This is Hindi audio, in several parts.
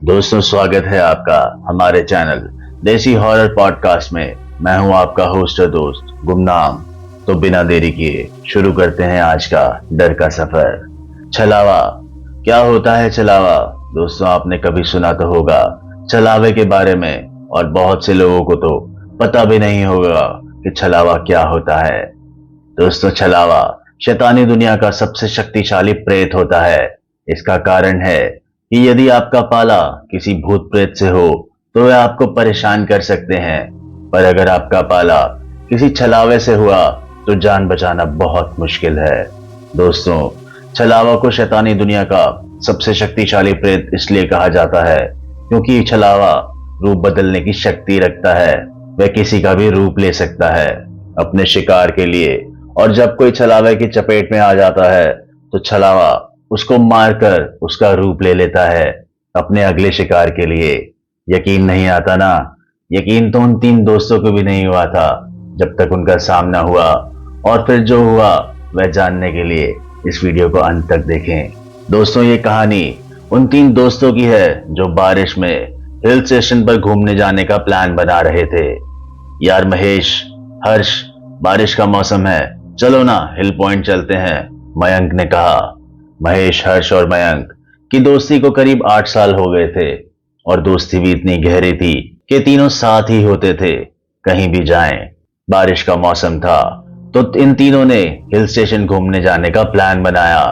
दोस्तों, स्वागत है आपका हमारे चैनल देसी हॉरर पॉडकास्ट में। मैं हूं आपका होस्ट और दोस्त गुमनाम। तो बिना देरी किए शुरू करते हैं आज का डर का सफर। छलावा। क्या होता है छलावा? दोस्तों, आपने कभी सुना तो होगा छलावे के बारे में, और बहुत से लोगों को तो पता भी नहीं होगा कि छलावा क्या होता है। दोस्तों, छलावा शैतानी दुनिया का सबसे शक्तिशाली प्रेत होता है। इसका कारण है कि यदि आपका पाला किसी भूत प्रेत से हो तो वे आपको परेशान कर सकते हैं, पर अगर आपका पाला किसी छलावे से हुआ तो जान बचाना बहुत मुश्किल है। दोस्तों, छलावा को शैतानी दुनिया का सबसे शक्तिशाली प्रेत इसलिए कहा जाता है क्योंकि छलावा रूप बदलने की शक्ति रखता है। वह किसी का भी रूप ले सकता है अपने शिकार के लिए, और जब कोई छलावे की चपेट में आ जाता है तो छलावा उसको मारकर उसका रूप ले लेता है अपने अगले शिकार के लिए। यकीन नहीं आता ना? यकीन तो उन तीन दोस्तों को भी नहीं हुआ था जब तक उनका सामना हुआ, और फिर जो हुआ वह जानने के लिए इस वीडियो को अंत तक देखें। दोस्तों, ये कहानी उन तीन दोस्तों की है जो बारिश में हिल स्टेशन पर घूमने जाने का प्लान बना रहे थे। यार महेश, हर्ष, बारिश का मौसम है, चलो ना हिल पॉइंट चलते हैं, मयंक ने कहा। महेश, हर्ष और मयंक की दोस्ती को करीब 8 साल हो गए थे, और दोस्ती भी इतनी गहरी थी कि तीनों साथ ही होते थे कहीं भी जाएं। बारिश का मौसम था तो इन तीनों ने हिल स्टेशन घूमने जाने का प्लान बनाया,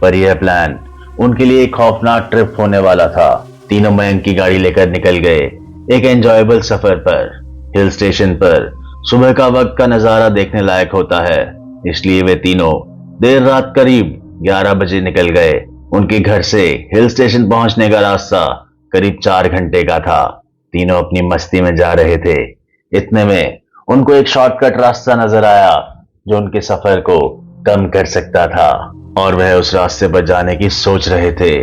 पर यह प्लान उनके लिए एक खौफनाक ट्रिप होने वाला था। तीनों मयंक की गाड़ी लेकर निकल गए एक एंजॉयबल सफर पर। हिल स्टेशन पर सुबह का वक्त का नजारा देखने लायक होता है, इसलिए वे तीनों देर रात करीब 11 बजे निकल गए। उनके घर से हिल स्टेशन पहुंचने का रास्ता करीब 4 घंटे का था। तीनों अपनी मस्ती में जा रहे थे। इतने में उनको एक शॉर्टकट रास्ता नजर आया जो उनके सफर को कम कर सकता था, और वह उस रास्ते पर जाने की सोच रहे थे।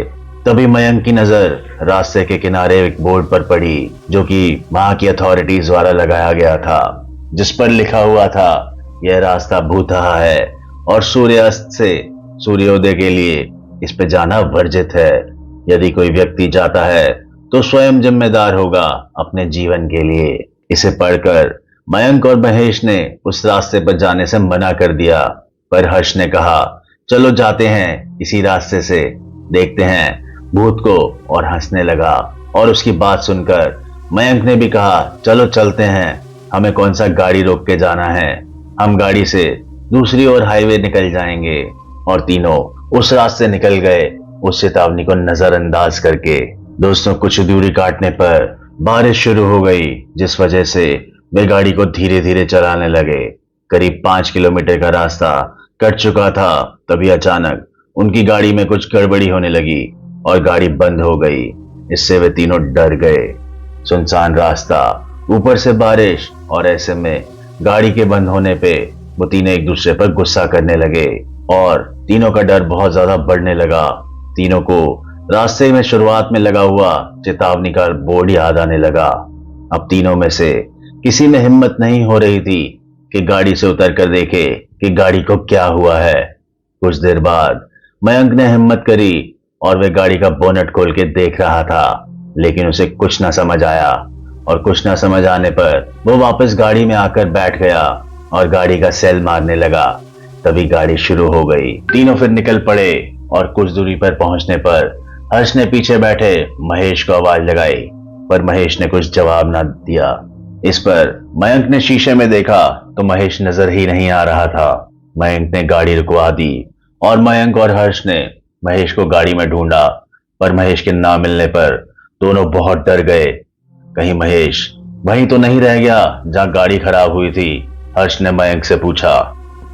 तभी मयंक की नजर रास्ते के किनारे एक बोर्ड पर पड़ी जो कि वहां की अथॉरिटीज द्वारा लगाया गया था, जिस पर लिखा हुआ था यह रास्ता भूतहा है और सूर्यास्त से सूर्योदय के लिए इस पे जाना वर्जित है। यदि कोई व्यक्ति जाता है तो स्वयं जिम्मेदार होगा अपने जीवन के लिए। इसे पढ़कर मयंक और महेश ने उस रास्ते पर जाने से मना कर दिया, पर हर्ष ने कहा चलो जाते हैं इसी रास्ते से, देखते हैं भूत को, और हंसने लगा। और उसकी बात सुनकर मयंक ने भी कहा चलो चलते हैं, हमें कौन सा गाड़ी रोक के जाना है, हम गाड़ी से दूसरी ओर हाईवे निकल जाएंगे। और तीनों उस रास्ते निकल गए उस चेतावनी को नजरअंदाज करके। दोस्तों, कुछ दूरी काटने पर बारिश शुरू हो गई, जिस वजह से वे गाड़ी को धीरे धीरे चलाने लगे। करीब 5 किलोमीटर का रास्ता कट चुका था, तभी अचानक उनकी गाड़ी में कुछ गड़बड़ी होने लगी और गाड़ी बंद हो गई। इससे वे तीनों डर गए। सुनसान रास्ता, ऊपर से बारिश, और ऐसे में गाड़ी के बंद होने पे वो तीनों एक दूसरे पर गुस्सा करने लगे, और तीनों का डर बहुत ज्यादा बढ़ने लगा। तीनों को रास्ते में शुरुआत में लगा हुआ चेतावनी का बोर्ड याद आने लगा। अब तीनों में से किसी में हिम्मत नहीं हो रही थी कि गाड़ी से उतर कर देखे कि गाड़ी को क्या हुआ है। कुछ देर बाद मयंक ने हिम्मत करी और वह गाड़ी का बोनट खोल के देख रहा था, लेकिन उसे कुछ न समझ आया, और कुछ न समझ आने पर वो वापस गाड़ी में आकर बैठ गया और गाड़ी का सेल मारने लगा। तभी गाड़ी शुरू हो गई। तीनों फिर निकल पड़े, और कुछ दूरी पर पहुंचने पर हर्ष ने पीछे बैठे महेश को आवाज लगाई, पर महेश ने कुछ जवाब ना दिया। इस पर मयंक ने शीशे में देखा तो महेश नजर ही नहीं आ रहा था। मयंक ने गाड़ी रुकवा दी और मयंक और हर्ष ने महेश को गाड़ी में ढूंढा, पर महेश के ना मिलने पर दोनों बहुत डर गए। कहीं महेश वहीं तो नहीं रह गया जहां गाड़ी खराब हुई थी? हर्ष ने मयंक से पूछा।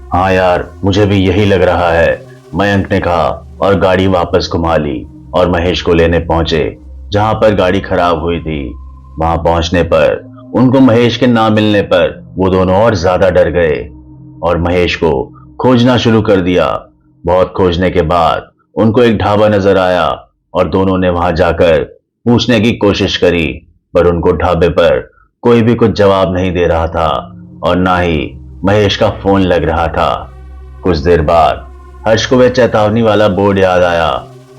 हाँ यार, मुझे भी यही लग रहा है, मयंक ने कहा, और गाड़ी वापस घुमा ली और महेश को लेने पहुंचे जहां पर गाड़ी खराब हुई थी। वहां पहुंचने पर उनको महेश के ना मिलने पर वो दोनों और ज्यादा डर गए और महेश को खोजना शुरू कर दिया। बहुत खोजने के बाद उनको एक ढाबा नजर आया और दोनों ने वहां जाकर पूछने की कोशिश करी, पर उनको ढाबे पर कोई भी कुछ जवाब नहीं दे रहा था, और ना ही महेश का फोन लग रहा था। कुछ देर बाद हर्ष को वह चेतावनी वाला बोर्ड याद आया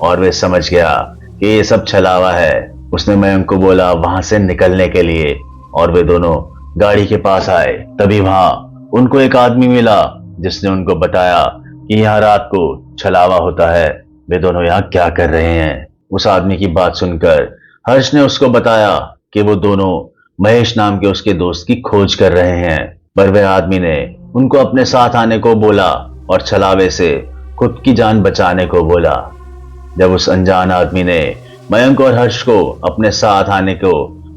और वे समझ गया कि ये सब छलावा है। उसने मयंक को बोला वहां से निकलने के लिए और वे दोनों गाड़ी के पास आए। तभी वहां उनको एक आदमी मिला जिसने उनको बताया कि यहाँ रात को छलावा होता है, वे दोनों यहाँ क्या कर रहे हैं। उस आदमी की बात सुनकर हर्ष ने उसको बताया कि वो दोनों महेश नाम के उसके दोस्त की खोज कर रहे हैं, पर वह आदमी ने उनको अपने साथ आने को बोला और छलावे से खुद की जान बचाने को बोला। जब उस अनजान आदमी ने मयंक और हर्ष को अपने साथ आने को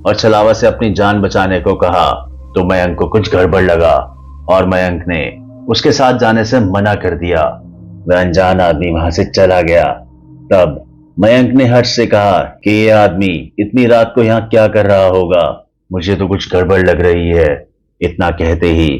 और छलावा से अपनी जान बचाने को कहा तो मयंक को कुछ गड़बड़ लगा और मयंक ने उसके साथ जाने से मना कर दिया। वह अनजान आदमी वहां से चला गया। तब मयंक ने हर्ष से कहा कि ये आदमी इतनी रात को यहाँ क्या कर रहा होगा, मुझे तो कुछ गड़बड़ लग रही है। इतना कहते ही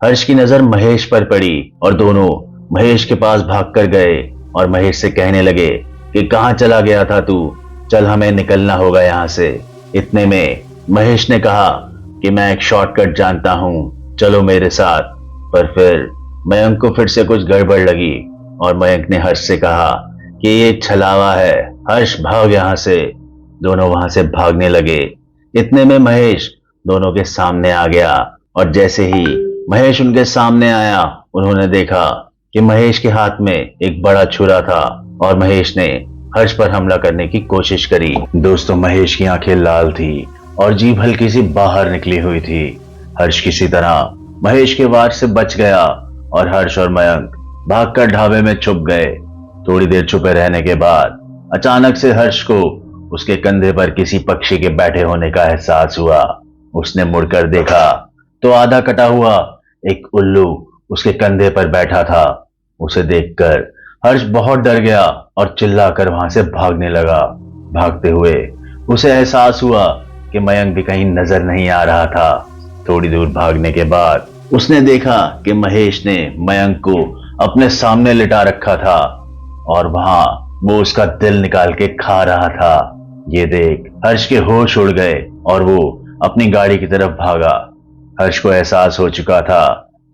हर्ष की नजर महेश पर पड़ी और दोनों महेश के पास भागकर गए और महेश से कहने लगे कि कहाँ चला गया था तू, चल हमें निकलना होगा यहाँ से। इतने में महेश ने कहा कि मैं एक शॉर्टकट जानता हूँ, चलो मेरे साथ। पर फिर मयंक को फिर से कुछ गड़बड़ लगी और मयंक ने हर्ष से कहा कि ये छलावा है, हर्ष भाग यहाँ से। दोनों वहां से भागने लगे। इतने में महेश दोनों के सामने आ गया और जैसे ही महेश उनके सामने आया उन्होंने देखा कि महेश के हाथ में एक बड़ा छुरा था और महेश ने हर्ष पर हमला करने की कोशिश करी। दोस्तों, महेश की आंखें लाल थी और जीभ हल्की सी बाहर निकली हुई थी। हर्ष किसी तरह महेश के वार से बच गया और हर्ष और मयंक भागकर ढाबे में छुप गए। थोड़ी देर छुपे रहने के बाद अचानक से हर्ष को उसके कंधे पर किसी पक्षी के बैठे होने का एहसास हुआ। उसने मुड़कर देखा तो आधा कटा हुआ एक उल्लू उसके कंधे पर बैठा था। उसे देखकर हर्ष बहुत डर गया और चिल्लाकर वहां से भागने लगा। भागते हुए उसे एहसास हुआ कि मयंक भी कहीं नजर नहीं आ रहा था। थोड़ी दूर भागने के बाद उसने देखा कि महेश ने मयंक को अपने सामने लिटा रखा था और वहां वो उसका दिल निकाल के खा रहा था। ये देख हर्ष के होश उड़ गए और वो अपनी गाड़ी की तरफ भागा। हर्ष को एहसास हो चुका था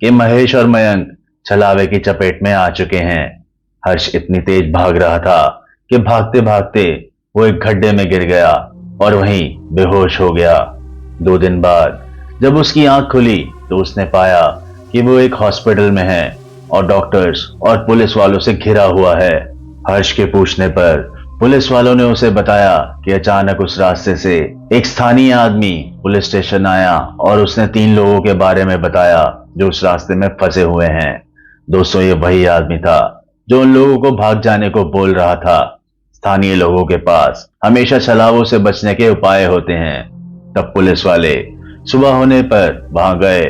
कि महेश और मयंक छलावे की चपेट में आ चुके हैं। हर्ष इतनी तेज भाग रहा था कि भागते भागते वो एक गड्ढे में गिर गया और वहीं बेहोश हो गया। 2 दिन बाद जब उसकी आंख खुली तो उसने पाया कि वो एक हॉस्पिटल में है और डॉक्टर्स और पुलिस वालों से घिरा हुआ है। हर्ष के पूछने पर पुलिस वालों ने उसे बताया कि अचानक उस रास्ते से एक स्थानीय आदमी पुलिस स्टेशन आया और उसने 3 लोगों के बारे में बताया जो उस रास्ते में फंसे हुए हैं। दोस्तों, ये वही आदमी था जो उन लोगों को भाग जाने को बोल रहा था। स्थानीय लोगों के पास हमेशा छलावों से बचने के उपाय होते हैं। तब पुलिस वाले सुबह होने पर वहां गए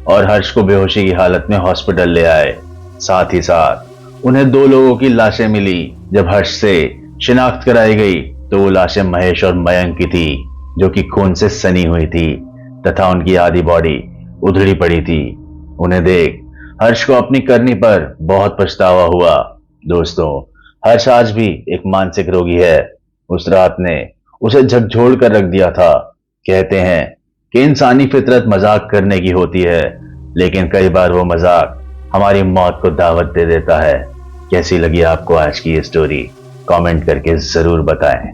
और हर्ष को बेहोशी की हालत में हॉस्पिटल ले आए। साथ ही साथ उन्हें 2 लोगों की लाशें मिली। जब हर्ष से शिनाख्त कराई गई तो वो लाशें महेश और मयंक की थी जो कि खून से सनी हुई थी तथा उनकी आधी बॉडी उधड़ी पड़ी थी। उन्हें देख हर्ष को अपनी करनी पर बहुत पछतावा हुआ। दोस्तों, हर्ष आज भी एक मानसिक रोगी है। उस रात ने उसे झकझोर कर रख दिया था। कहते हैं कि इंसानी फितरत मजाक करने की होती है, लेकिन कई बार वो मजाक हमारी मौत को दावत दे देता है। कैसी लगी आपको आज की ये स्टोरी? कमेंट करके जरूर बताएं।